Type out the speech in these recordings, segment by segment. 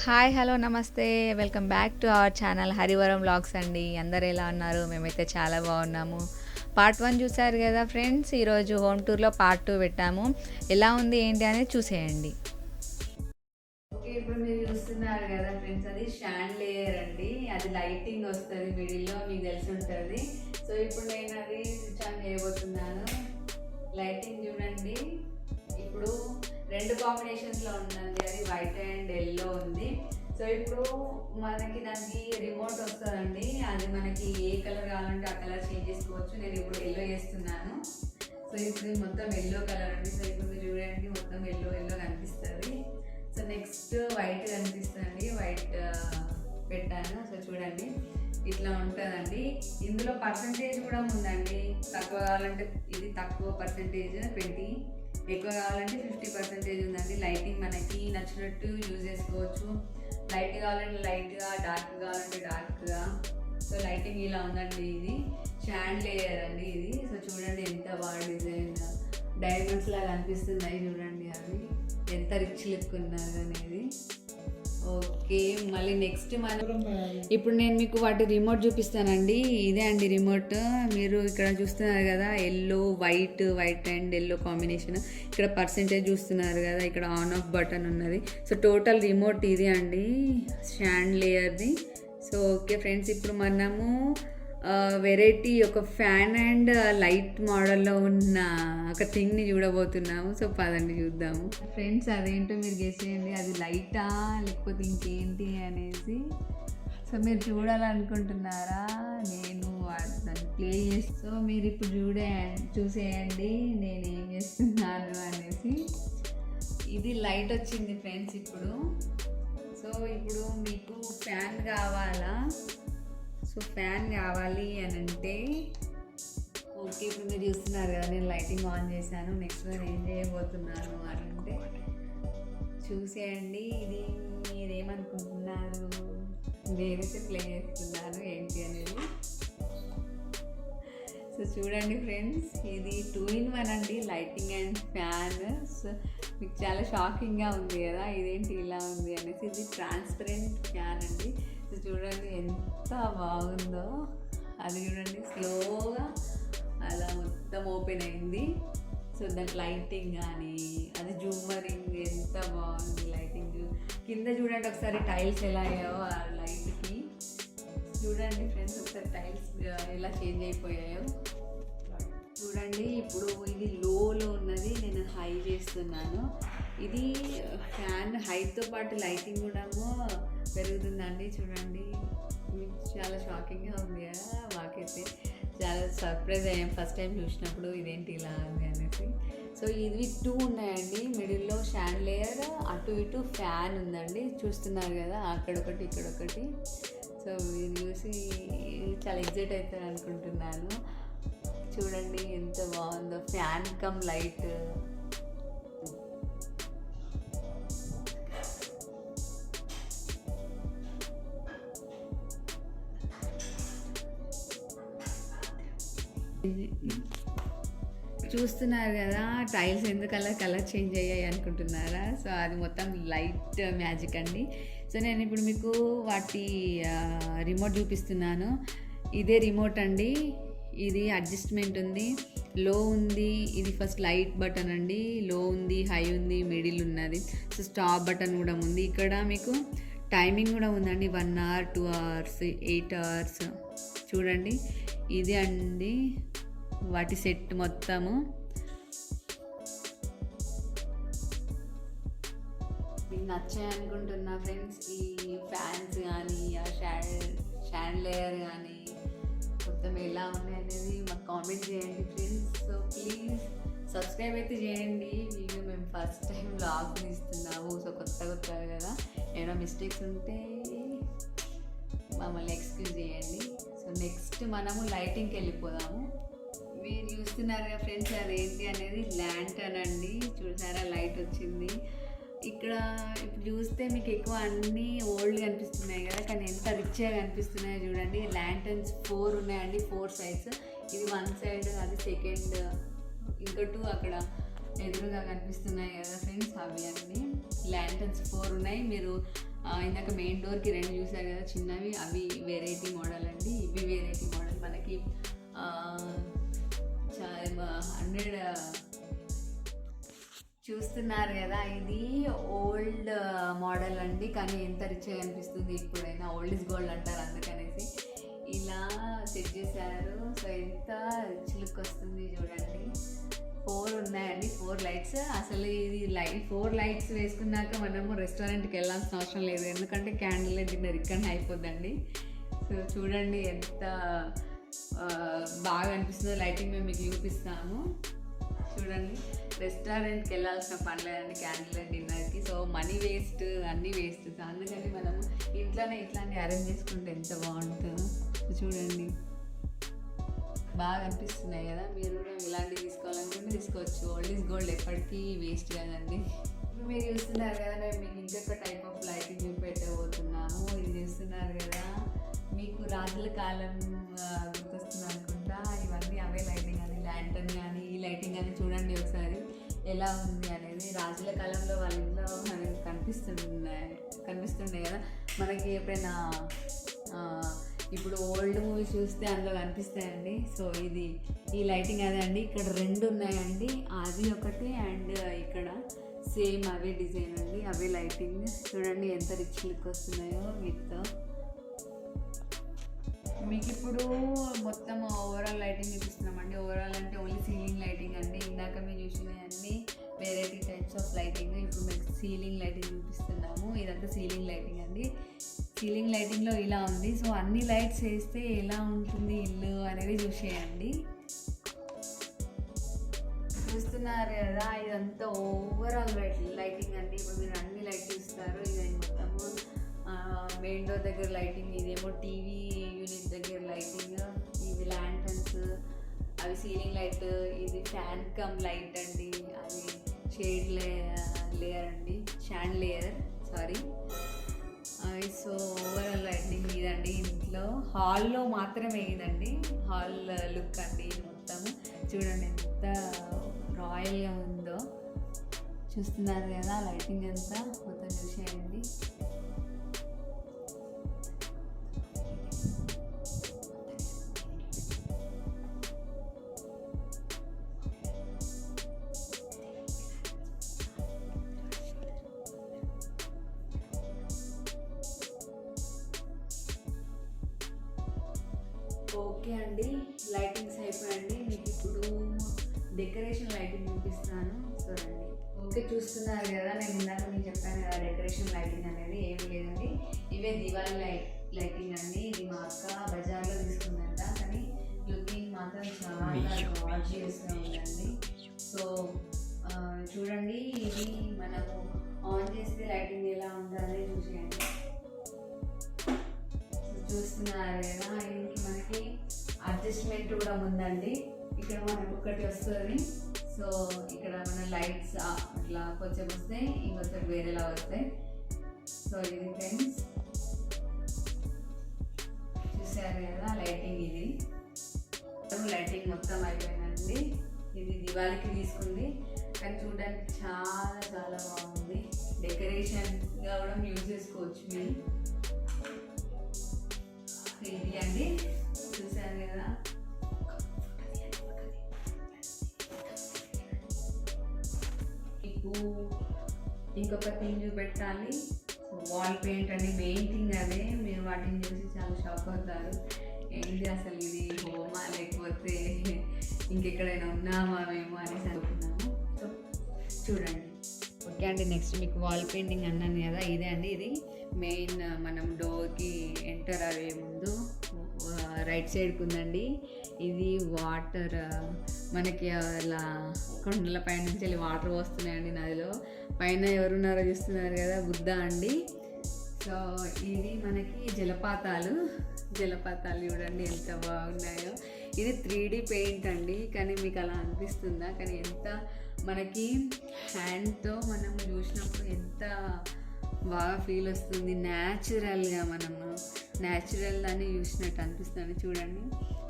Hi hello నమస్తే welcome back to our channel Harivaram vlogs అండి. అందరు ఎలా ఉన్నారు? మేమైతే చాలా బాగున్నాము. పార్ట్ 1 చూసారు కదా ఫ్రెండ్స్. ఈరోజు హోమ్ టూర్లో పార్ట్ 2 పెట్టాము. ఎలా ఉంది ఏంటి అనేది చూసేయండి. ఓకే, ఇప్పుడు మీరు చూస్తున్నారు కదా ఫ్రెండ్స్, అది షాండ్లియర్ అండి. అది లైటింగ్ వస్తుంది మిడిల్లో, మీకు తెలిసి ఉంటుంది. సో ఇప్పుడు నేను అది స్విచ్ ఆన్ చేయబోతున్నాను. లైటింగ్ చూడండి. ఇప్పుడు 2 కాంబినేషన్స్లో ఉందండి. అది వైట్ అండ్ ఎల్లో ఉంది. సో ఇప్పుడు మనకి దానికి రిమోట్ వస్తుందండి. అది మనకి ఏ కలర్ కావాలంటే ఆ కలర్ చేంజ్ చేసుకోవచ్చు. నేను ఇప్పుడు ఎల్లో చేస్తున్నాను. సో ఇప్పుడు మొత్తం ఎల్లో కలర్ అండి. సో ఇప్పుడు మీరు చూడండి, మొత్తం ఎల్లో ఎల్లో కనిపిస్తుంది. సో నెక్స్ట్ వైట్ కనిపిస్తుంది. వైట్ పెట్టాను. సో చూడండి, ఇట్లా ఉంటుందండి. ఇందులో పర్సంటేజ్ కూడా ఉందండి. తక్కువ కావాలంటే ఇది తక్కువ పర్సంటేజ్ 20, ఎక్కువ కావాలంటే 50% ఉందండి. లైటింగ్ మనకి నచ్చినట్టు యూజ్ చేసుకోవచ్చు. లైట్ కావాలంటే లైట్గా, డార్క్ కావాలంటే డార్క్గా. సో లైటింగ్ ఇలా ఉందండి. ఇది షాండ్లియర్ అండి ఇది. సో చూడండి ఎంత బాగా డిజైన్, డైమండ్స్ లాగా అనిపిస్తున్నాయి చూడండి. అవి ఎంత రిచ్ లుక్ ఉన్నారు అనేది. ఓకే, మళ్ళీ నెక్స్ట్ మనం ఇప్పుడు నేను మీకు వాటి రిమోట్ చూపిస్తానండి. ఇదే అండి రిమోట్. మీరు ఇక్కడ చూస్తున్నారు కదా, yellow white, white and yellow combination. ఇక్కడ పర్సెంటేజ్ చూస్తున్నారు కదా, ఇక్కడ ఆన్ ఆఫ్ బటన్ ఉన్నది. సో టోటల్ రిమోట్ ఇది అండి, షాండ్లియర్ది. సో ఓకే ఫ్రెండ్స్, ఇప్పుడు మనము వెరైటీ ఒక ఫ్యాన్ అండ్ లైట్ మోడల్లో ఉన్న ఒక థింగ్ని చూడబోతున్నాము. సో పదండి చూద్దాము ఫ్రెండ్స్. అదేంటో మీరు గెస్ చేయండి. అది లైటా లేకపోతే ఇంకేంటి అనేసి. సో మీరు చూడాలనుకుంటున్నారా? నేను దాన్ని ప్లే చేస్తూ మీరు ఇప్పుడు చూసేయండి నేను ఏం చేస్తున్నాను అనేసి. ఇది లైట్ వచ్చింది ఫ్రెండ్స్ ఇప్పుడు. సో ఇప్పుడు మీకు ఫ్యాన్ కావాలా? సో ఫ్యాన్ కావాలి అని అంటే ఓకే, ఇప్పుడు మీరు చూస్తున్నారు కదా, నేను లైటింగ్ ఆన్ చేశాను. నెక్స్ట్ నేను ఏం చేయబోతున్నాను అని అంటే చూసేయండి. ఇది మీరేమనుకుంటున్నారు? నేనైతే ప్లే చేస్తున్నాను ఏంటి అనేది. సో చూడండి ఫ్రెండ్స్, ఇది 2 in 1 అండి, లైటింగ్ అండ్ ఫ్యాన్. సో మీకు చాలా షాకింగ్గా ఉంది కదా, ఇదేంటి ఇలా ఉంది అనేసి. ఇది ట్రాన్స్పరెంట్ ఫ్యాన్ అండి. సో చూడండి ఎంత బాగుందో. అది చూడండి, స్లోగా అలా మొత్తం ఓపెన్ అయింది. సో దాని లైటింగ్ కానీ, అది జూమరింగ్ ఎంత బాగుంది లైటింగ్. కింద చూడండి ఒకసారి టైల్స్ ఎలా అయ్యాయో ఆ లైట్కి. చూడండి ఫ్రెండ్స్, ఒకసారి టైల్స్ ఎలా చేంజ్ అయిపోయాయో చూడండి. ఇప్పుడు ఇది లోలో ఉన్నది, నేను హై చేస్తున్నాను. ఇది ఫ్యాన్ హైట్తో పాటు లైటింగ్ కూడా పెరుగుతుందండి. చూడండి, మీకు చాలా షాకింగ్గా ఉంది కదా. మాకైతే చాలా సర్ప్రైజ్ అయ్యాం ఫస్ట్ టైం చూసినప్పుడు, ఇదేంటి ఇలా ఉంది అనేసి. సో ఇవి 2 ఉన్నాయండి. మిడిల్లో షాండ్లియర్, అటు ఇటు ఫ్యాన్ ఉందండి. చూస్తున్నారు కదా, అక్కడొకటి ఇక్కడొకటి. సో ఇది చూసి చాలా ఎగ్జైట్ అవుతారు అనుకుంటున్నాను. చూడండి ఎంత బాగుందో, ఫ్యాన్ కమ్ లైట్. చూస్తున్నారు కదా, టైల్స్ ఎందుకు కలర్ చేంజ్ అయ్యాయి అనుకుంటున్నారా? సో అది మొత్తం లైట్ మ్యాజిక్ అండి. సో నేను ఇప్పుడు మీకు వాటి రిమోట్ చూపిస్తున్నాను. ఇదే రిమోట్ అండి. ఇది అడ్జస్ట్మెంట్ ఉంది, లో ఉంది. ఇది ఫస్ట్ లైట్ బటన్ అండి. లో ఉంది, హై ఉంది, మిడిల్ ఉన్నది. సో స్టాప్ బటన్ కూడా ఉంది. ఇక్కడ మీకు టైమింగ్ కూడా ఉందండి, 1 hour, 2 hours, 8 hours. చూడండి, ఇది అండి వాటి సెట్ మొత్తము. మీకు నచ్చాయి అనుకుంటున్నా ఫ్రెండ్స్. ఈ ఫ్యాన్స్ కానీ, ఆ షాండ్లియర్ కానీ మొత్తం ఎలా ఉన్నాయి అనేది మాకు కామెంట్ చేయండి ఫ్రెండ్స్. సో ప్లీజ్ సబ్స్క్రైబ్ అయితే చేయండి. వీడియో మేము ఫస్ట్ టైం వ్లాగ్ తీస్తున్నాము. సో కొత్తగా కదా, ఏమైనా మిస్టేక్స్ ఉంటే మమ్మల్ని ఎక్స్క్యూజ్ చేయండి. సో నెక్స్ట్ మనము లైటింగ్కి వెళ్ళిపోదాము. మీరు చూస్తున్నారు కదా ఫ్రెండ్స్, అదేంటి అనేది ల్యాంటర్న్ అండి. చూసారా, లైట్ వచ్చింది. ఇక్కడ ఇప్పుడు చూస్తే మీకు ఎక్కువ అన్నీ ఓల్డ్ కనిపిస్తున్నాయి కదా, కానీ ఎంత రిచ్గా కనిపిస్తున్నాయో చూడండి. ల్యాంటర్న్స్ 4 ఉన్నాయండి, 4 sides. ఇది 1 side, అది సెకండ్, ఇంకా 2 అక్కడ ఎదురుగా కనిపిస్తున్నాయి కదా ఫ్రెండ్స్, అవి అన్నీ ల్యాంటర్న్స్ 4 ఉన్నాయి. మీరు ఇందాక మెయిన్ డోర్కి 2 చూసారు కదా చిన్నవి, అవి వెరైటీ మోడల్ అండి. ఇవి వెరైటీ మోడల్ మనకి 100 చూస్తున్నారు కదా. ఇది ఓల్డ్ మోడల్ అండి, కానీ ఎంత రిచ్గా అనిపిస్తుంది ఇప్పుడైనా. ఓల్డ్ ఇస్ గోల్డ్ అంటారు, అందుకనేసి ఇలా సెట్ చేశారు. సో ఎంత రిచ్ లుక్ వస్తుంది చూడండి. 4 ఉన్నాయండి, 4 లైట్స్. అసలు ఇది 4 లైట్స్ వేసుకున్నాక మనము రెస్టారెంట్కి వెళ్ళాల్సిన అవసరం లేదు, ఎందుకంటే క్యాండిల్ లైట్ డిన్నర్ ఇక్కడనే అయిపోద్దండి. సో చూడండి ఎంత బాగా అనిపిస్తుందో. లైటింగ్ మేము మీకు చూపిస్తాము చూడండి. రెస్టారెంట్కి వెళ్ళాల్సిన పని లేదండి క్యాండిల్ లైట్ డిన్నర్కి. సో మనీ వేస్ట్, అన్నీ వేస్ట్. సో అందుకని మనము ఇంట్లోనే ఇట్లాంటి అరేంజ్ చేసుకుంటే ఎంత బాగుంటుందో. చూడండి బాగా అనిపిస్తున్నాయి కదా. మీరు కూడా ఇలాంటివి తీసుకోవాలనుకుంటే తీసుకోవచ్చు. ఓల్డ్ ఈజ్ గోల్డ్ ఎప్పటికీ వేస్ట్ కదండి. ఇప్పుడు మీరు చూస్తున్నారు కదా, మేము మీకు ఇంకొక టైప్ ఆఫ్ లైటింగ్ చూపెట్టబోతున్నాము. ఇది చూస్తున్నారు కదా, మీకు రాజుల కాలం గుర్తొస్తుంది అనుకుంటా. ఇవన్నీ అవే లైటింగ్ అని, ల్యాంటర్న్ కానీ ఈ లైటింగ్ కానీ చూడండి ఒకసారి ఎలా ఉంది అనేది. రాజుల కాలంలో వాళ్ళ ఇంట్లో మనకి కనిపిస్తుండే కదా మనకి. ఎప్పుడైనా ఇప్పుడు ఓల్డ్ మూవీస్ చూస్తే అందులో కనిపిస్తాయండి. సో ఇది ఈ లైటింగ్ అదే అండి. ఇక్కడ 2 ఉన్నాయండి, అది ఒకటి అండ్ ఇక్కడ సేమ్ అవే డిజైన్ అండి, అవే లైటింగ్. చూడండి ఎంత రిచ్ లుక్ వస్తున్నాయో విత్. మీకు ఇప్పుడు మొత్తం ఓవరాల్ లైటింగ్ చూపిస్తున్నామండి. ఓవరాల్ అంటే ఓన్లీ సీలింగ్ లైటింగ్ అండి. ఇందాక మీరు చూసినవన్నీ వెరైటీ టైప్స్ ఆఫ్ లైటింగ్. ఇప్పుడు మీకు సీలింగ్ లైటింగ్ చూపిస్తున్నాము. ఇదంతా సీలింగ్ లైటింగ్ అండి. సీలింగ్ లైటింగ్లో ఇలా ఉంది. సో అన్ని లైట్స్ వేస్తే ఎలా ఉంటుంది ఇల్లు అనేది చూసేయండి. చూస్తున్నారు కదా, ఇదంతా ఓవరాల్ లైటింగ్ అండి. ఇప్పుడు మీరు అన్ని లైట్ చూస్తారు. ఇది మొత్తము మెయిన్ డోర్ దగ్గర లైటింగ్, ఇదేమో టీవీ యూనిట్ దగ్గర లైటింగ్, ఇవి ల్యాంటర్న్స్, అవి సీలింగ్ లైట్, ఇది ఫ్యాన్ కమ్ లైట్ అండి, అది షేడ్ లేయర్ అండి, shade layer sorry. So overall lighting ఇదండి. ఇంట్లో హాల్లో మాత్రమే ఇదండి, హాల్ లుక్ అండి ఇది మొత్తము. చూడండి ఎంత రాయల్గా ఉందో. చూస్తున్నారు కదా లైటింగ్ అంతా, మొత్తం చూసేయండి. ఓకే అండి, లైటింగ్స్ అయిపోయండి. మీకు ఇప్పుడు డెకరేషన్ లైటింగ్ చూపిస్తాను చూడండి. ఓకే చూస్తున్నారు కదా, నేను ఇందాక మీకు చెప్పాను కదా డెకరేషన్ లైటింగ్ అనేది ఏమి లేదండి. ఇవే దివాళీ లైటింగ్ అండి. ఇది మా అక్క బజార్లో తీసుకుందంట, కానీ లుకింగ్ మాత్రం చాలా గార్జియస్గా ఉందండి. సో చూడండి, ఇది మనము ఆన్ చేస్తే లైటింగ్ ఎలా ఉంటుందని చూసేయండి. చూస్తున్నారు కదా, దీనికి మనకి అడ్జస్ట్మెంట్ కూడా ఉందండి. ఇక్కడ మనకు ఒకటి వస్తుంది. సో ఇక్కడ మన లైట్స్ అట్లా కొంచెం వస్తాయి, ఇంకొంచెం వేరేలా వస్తాయి. సో ఇది ఫ్రెండ్స్ చూసారు కదా లైటింగ్. ఇది లైటింగ్ మొత్తం అయిపోయిందండి. ఇది దివాళీకి తీసుకుంది, కానీ చూడడానికి చాలా చాలా బాగుంది. డెకరేషన్గా కూడా యూజ్ చేసుకోవచ్చు మీరు. ఇది అండి చూసారు కదా. మీకు ఇంకొక థింగ్ చూపెట్టాలి, వాల్ పెయింట్ అని. మెయిన్ థింగ్ అదే, మీరు వాటిని చూసి చాలా షాక్ అవుతారు. ఏంటి అసలు ఇది హోమా లేకపోతే ఇంకెక్కడైనా ఉన్నామా మేము అనేసి అనుకున్నాము. సో చూడండి. ఓకే అండి, నెక్స్ట్ మీకు వాల్ పెయింటింగ్ అన్నాను కదా, ఇదే అండి. ఇది మెయిన్ మనం డోర్కి ఎంటర్ అయ్యే ముందు రైట్ సైడ్కి ఉందండి. ఇది వాటర్ మనకి అలా కొండల పైన నుంచి వెళ్ళి వాటర్ వస్తున్నాయండి నదిలో. పైన ఎవరున్నారో చూస్తున్నారు కదా, బుద్ధ అండి. సో ఇది మనకి జలపాతాలు చూడండి ఎంత బాగున్నాయో. ఇది 3D పెయింట్ అండి, కానీ మీకు అలా అనిపిస్తుందా? కానీ ఎంత మనకి హ్యాండ్తో మనం చూసినప్పుడు ఎంత బాగా ఫీల్ వస్తుంది. న్యాచురల్గా మనము న్యాచురల్ దాన్ని చూసినట్టు అనిపిస్తుంది. చూడండి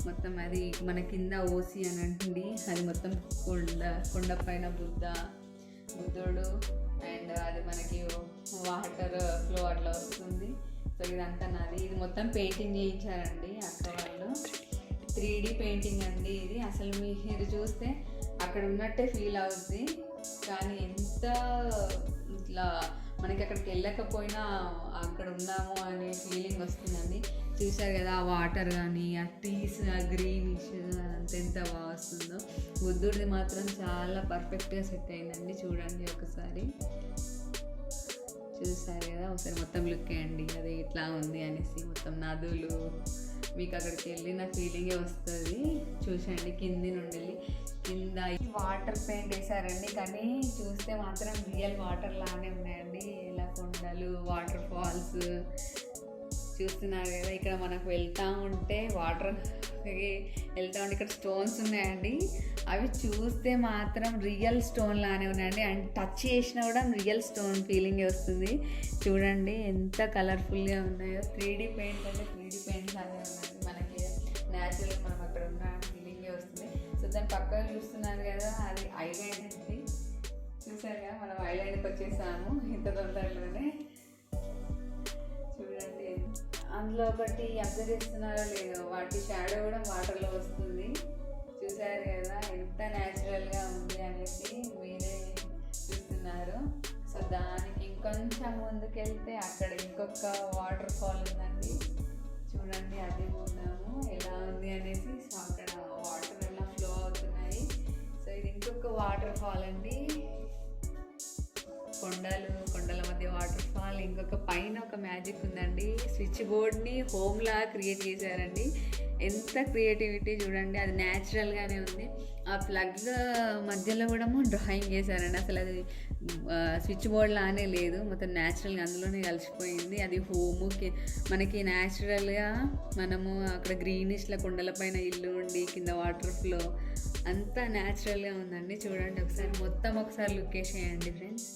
మొత్తం అది మన కింద ఓసి అని అంటుంది, అది మొత్తం కొండ పైన బుద్ధుడు, అండ్ అది మనకి వాటర్ ఫ్లో అట్లా వస్తుంది ఇదంతా నాది. ఇది మొత్తం పెయింటింగ్ చేయించారండి అక్క వాళ్ళు. 3D పెయింటింగ్ అండి ఇది. అసలు మీరు చూస్తే అక్కడ ఉన్నట్టే ఫీల్ అవుద్ది, కానీ ఎంత ఇట్లా మనకి అక్కడికి వెళ్ళకపోయినా అక్కడ ఉన్నాము అనే ఫీలింగ్ వస్తుందండి. చూసారు కదా ఆ వాటర్ కానీ, ఆ ట్రీస్, ఆ గ్రీనిష్ అంత ఎంత బాగా వస్తుందో. బుద్ధుడిది మాత్రం చాలా పర్ఫెక్ట్గా సెట్ అయిందండి. చూడండి ఒకసారి, చూసారు కదా ఒకసారి మొత్తం లుక్ వేయండి అది ఇట్లా ఉంది అనేసి. మొత్తం నదులు, మీకు అక్కడికి వెళ్ళిన ఫీలింగే వస్తుంది. చూసండి కింది నుండి వెళ్ళి కింద వాటర్ పెయింట్ వేసారండి, కానీ చూస్తే మాత్రం రియల్ వాటర్ లానే ఉన్నాయండి. ఇలా కొండలు, వాటర్ ఫాల్స్ చూస్తున్నారు కదా. ఇక్కడ మనకు వెళ్తూ ఉంటే వాటర్ వెళ్తూ ఉంటే ఇక్కడ స్టోన్స్ ఉన్నాయండి. అవి చూస్తే మాత్రం రియల్ స్టోన్ లానే ఉన్నాయండి. అండ్ టచ్ చేసినా కూడా రియల్ స్టోన్ ఫీలింగే వస్తుంది. చూడండి ఎంత కలర్ఫుల్గా ఉన్నాయో. 3D పెయింట్ అంటే 3D పెయింట్స్ లానే ఉన్నాయండి. మనకి న్యాచురల్ మనం అక్కడ ఉన్న ఫీలింగే వస్తుంది. సో దాని పక్కన చూస్తున్నారు కదా, అది ఐలాండ్ అండి. చూసారు కదా మనం ఐలాండ్కి వచ్చేసాము ఇంత తొందరలోనే. చూడండి అందులో ఒకటి అబ్జర్వ్ చేస్తున్నారో లేదో, వాటి షాడో కూడా వాటర్లో వస్తుంది. చూసారు కదా ఎంత న్యాచురల్గా ఉంది అనేసి మీరే చూస్తున్నారు. సో దానికి ఇంకొంచెం ముందుకెళ్తే అక్కడ ఇంకొక వాటర్ ఫాల్ ఉందండి. చూడండి అది ఉన్నాము ఎలా ఉంది అనేసి. సో అక్కడ వాటర్ ఎలా ఫ్లో అవుతున్నాయి. సో ఇది ఇంకొక వాటర్ ఫాల్ అండి. కొండల మధ్య వాటర్ ఫాల్. ఇంకొక పైన ఒక మ్యాజిక్ ఉందండి. స్విచ్ బోర్డ్ని హోమ్లా క్రియేట్ చేశారండి. ఎంత క్రియేటివిటీ చూడండి. అది న్యాచురల్గానే ఉంది. ఆ ప్లగ్ మధ్యలో కూడా డ్రాయింగ్ చేశారండి. అసలు అది స్విచ్ బోర్డ్ లానే లేదు, మొత్తం న్యాచురల్గా అందులోనే కలిసిపోయింది. అది హోమ్కి మనకి న్యాచురల్గా మనము అక్కడ గ్రీనిష్ల కొండలపైన ఇల్లు ఉండి కింద వాటర్ ఫ్లో అంతా న్యాచురల్గా ఉందండి. చూడండి ఒకసారి మొత్తం ఒకసారి లుక్ వేసేయండి ఫ్రెండ్స్.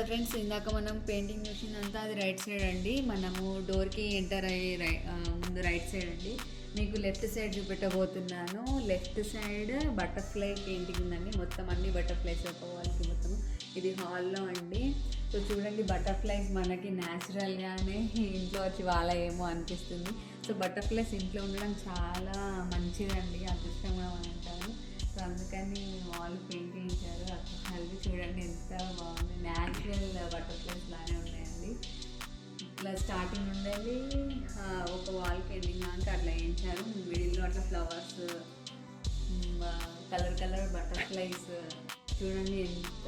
ఫ్రెండ్స్ ఇందాక మనం పెయింటింగ్ చూసిందంతా అది రైట్ సైడ్ అండి. మనము డోర్కి ఎంటర్ అయ్యే ముందు రైట్ సైడ్ అండి. మీకు లెఫ్ట్ సైడ్ చూపెట్టబోతున్నాను. లెఫ్ట్ సైడ్ బటర్ఫ్లై పెయింటింగ్ ఉందండి. మొత్తం అన్ని బటర్ఫ్లైస్ ఒక వాళ్ళకి మొత్తం. ఇది హాల్లో అండి. సో చూడండి బటర్ఫ్లైస్ మనకి న్యాచురల్గానే ఇంట్లో వచ్చి వాళ్ళేమో అనిపిస్తుంది. సో బటర్ఫ్లైస్ ఇంట్లో ఉండడం చాలా మంచిదండి, అదృష్టంగా అంటారు. సో అందుకని వాళ్ళు పెయింట్ చేయించారు. అది చూడండి ఎంత బాగుంది. న్యాచురల్ బటర్ఫ్లైస్ లానే ఉన్నాయండి. ఇట్లా స్టార్టింగ్ ఉండేది ఒక వాల్కి ఎండింగ్ దాకా అట్లా వేయించారు. మిడిల్లో అట్లా ఫ్లవర్స్, కలర్ బటర్ఫ్లైస్ చూడండి ఎంత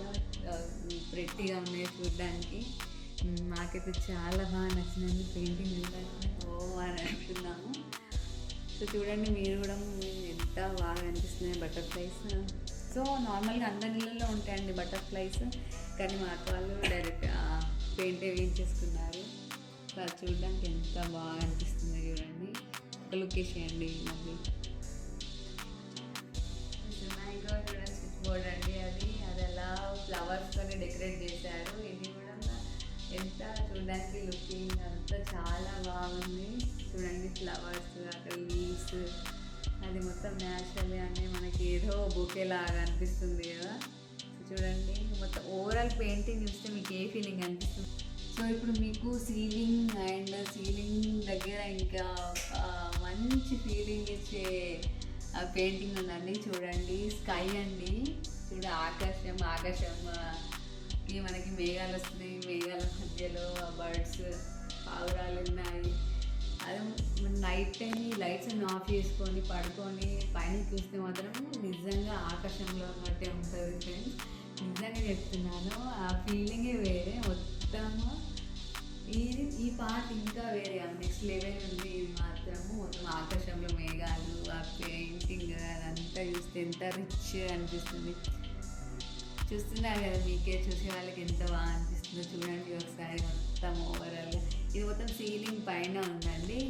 ప్రెట్టీగా ఉన్నాయి చూడడానికి. మాకైతే చాలా బాగా నచ్చిందండి పెయింటింగ్ చూడడానికి. అని అనుకున్నాము. సో చూడండి మీరు కూడా ఎంత బాగా అనిపిస్తున్నాయి బటర్ఫ్లైస్. సో నార్మల్గా అందరి ఇళ్ళల్లో ఉంటాయండి బటర్ఫ్లైస్, కానీ మా అక్క వాళ్ళు డైరెక్ట్ పెయింటే వేయించేసుకున్నారు. సో అది చూడడానికి ఎంత బాగా అనిపిస్తుంది చూడండి. ఒక లుక్ వేసేయండి మళ్ళీ. చూడండి స్విచ్ బోర్డ్ అండి. అది ఎలా ఫ్లవర్స్తో డెకరేట్ చేశారు. ఇది కూడా ఎంత చూడడానికి లుకింగ్ అంతా చాలా బాగుంది. చూడండి ఫ్లవర్స్, అక్కడ లీవ్స్, అది మొత్తం న్యాచురల్గానే మనకి ఏదో బొకే లాగా అనిపిస్తుంది కదా. చూడండి మొత్తం ఓవరాల్ పెయింటింగ్ చూస్తే మీకు ఏ ఫీలింగ్ అనిపిస్తుంది. సో ఇప్పుడు మీకు సీలింగ్ దగ్గర ఇంకా మంచి ఫీలింగ్ ఇచ్చే పెయింటింగ్ ఉందండి. చూడండి స్కై అండి. ఆకాశంకి మనకి మేఘాలు వస్తున్నాయి. మేఘాల మధ్యలో బర్డ్స్, పావురాలు ఉన్నాయి. అది నైట్ టైం ఈ లైట్స్ అన్ని ఆఫ్ చేసుకొని పడుకొని పైన చూస్తే మాత్రం నిజంగా ఆకాశంలో ఉన్నట్టే ఉంటుంది ఫ్రెండ్స్. నిజంగా చెప్తున్నాను, ఆ ఫీలింగే వేరే. మొత్తము ఈ పార్ట్ ఇంకా వేరే, నెక్స్ట్ లెవెల్ ఉంది. ఇది మాత్రము మొత్తం ఆకాశంలో మేఘాలు, ఆ పెయింటింగ్ అదంతా చూస్తే ఎంత రిచ్ అనిపిస్తుంది. చూస్తున్నారు కదా, మీకే చూసే వాళ్ళకి ఎంత బాగా అనిపిస్తుందో చూడండి ఒకసారి. మొత్తం ఓవరాల్గా ఇది మొత్తం సీలింగ్ పైన ఉందండి.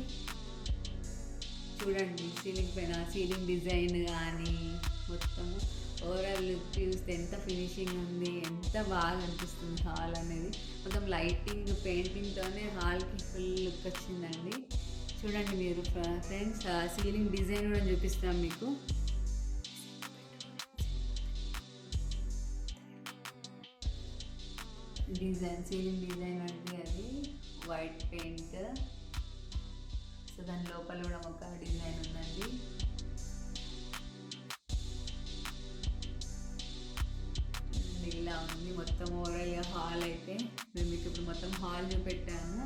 చూడండి సీలింగ్ పైన సీలింగ్ డిజైన్ కానీ మొత్తము ఓవరాల్ లుక్ చూస్తే ఎంత ఫినిషింగ్ ఉంది, ఎంత బాగా అనిపిస్తుంది హాల్ అనేది. మొత్తం లైటింగ్ పెయింటింగ్తోనే హాల్కి ఫుల్ లుక్ వచ్చిందండి. చూడండి మీరు ఫ్రెండ్స్, సీలింగ్ డిజైన్ కూడా చూపిస్తాం మీకు. సీలింగ్ డిజైన్ అంటే అది వైట్ పెయింట్. సో దాని లోపల కూడా ఒక డిజైన్ ఉందండి. ఇలా ఉంది మొత్తం ఓవరాల్గా హాల్ అయితే. మేము మీకు ఇప్పుడు మొత్తం హాల్ చూపెట్టాము.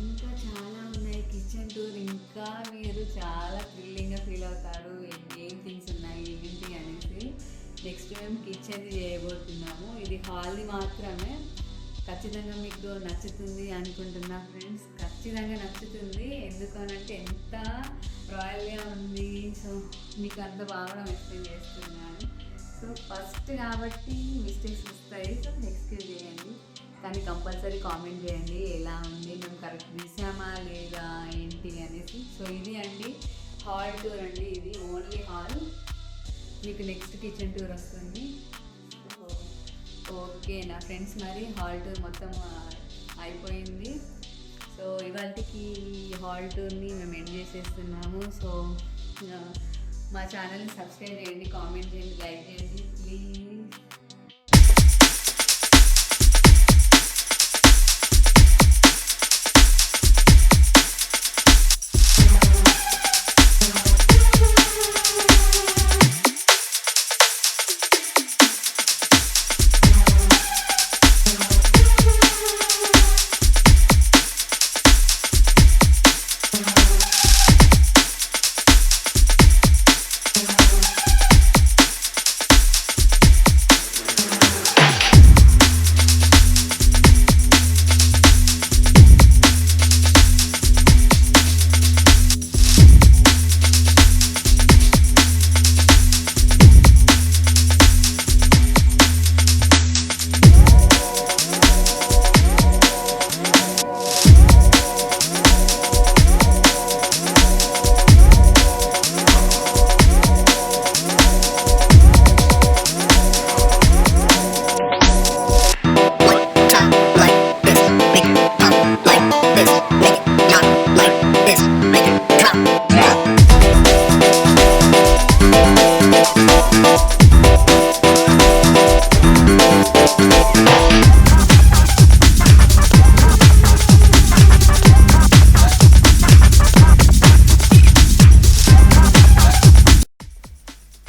ఇంకా చాలా ఉన్నాయి. కిచెన్ టూర్ ఇంకా మీరు చాలా థ్రిల్లింగ్గా ఫీల్ అవుతారు. ఏం థింగ్స్ ఉన్నాయి ఏంటి అనేసి. నెక్స్ట్ మేము కిచెన్ చేయబోతున్నాము. ఇది హాల్ది మాత్రమే. ఖచ్చితంగా మీకు నచ్చుతుంది అనుకుంటున్నా ఫ్రెండ్స్. ఖచ్చితంగా నచ్చుతుంది. ఎందుకనంటే ఎంత రాయల్గా ఉంది. సో మీకు అంత బాగా ఎక్స్ప్లెయిన్ చేస్తున్నాను. సో ఫస్ట్ కాబట్టి మిస్టేక్స్ వస్తాయి, సో ఎక్స్క్యూజ్ చేయండి. కానీ కంపల్సరీ కామెంట్ చేయండి ఎలా ఉంది, మేము కరెక్ట్ తీసామా లేదా ఏంటి అనేసి. సో ఇది అండి హాల్ టూర్ అండి. ఇది ఓన్లీ హాల్. మీకు నెక్స్ట్ కిచెన్ టూర్ వస్తుంది. ఓకే నా ఫ్రెండ్స్, మరి హాల్ టూర్ మొత్తం అయిపోయింది. సో ఇవాళకి హాల్ టూర్ని మేము ఎండ్ చేసేస్తున్నాము. సో మా ఛానల్ని సబ్స్క్రైబ్ చేయండి, కామెంట్ చేయండి, లైక్ చేయండి please.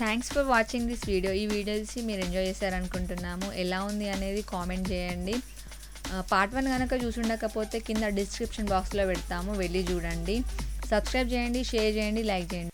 Thanks for watching this video. ఈ వీడియో చూసి మీరు ఎంజాయ్ చేశారనుకుంటున్నాము. ఎలా ఉంది అనేది కామెంట్ చేయండి. పార్ట్ 1 కనుక చూసుండకపోతే కింద డిస్క్రిప్షన్ బాక్స్లో పెడతాము, వెళ్ళి చూడండి. సబ్స్క్రైబ్ చేయండి, షేర్ చేయండి, లైక్ చేయండి.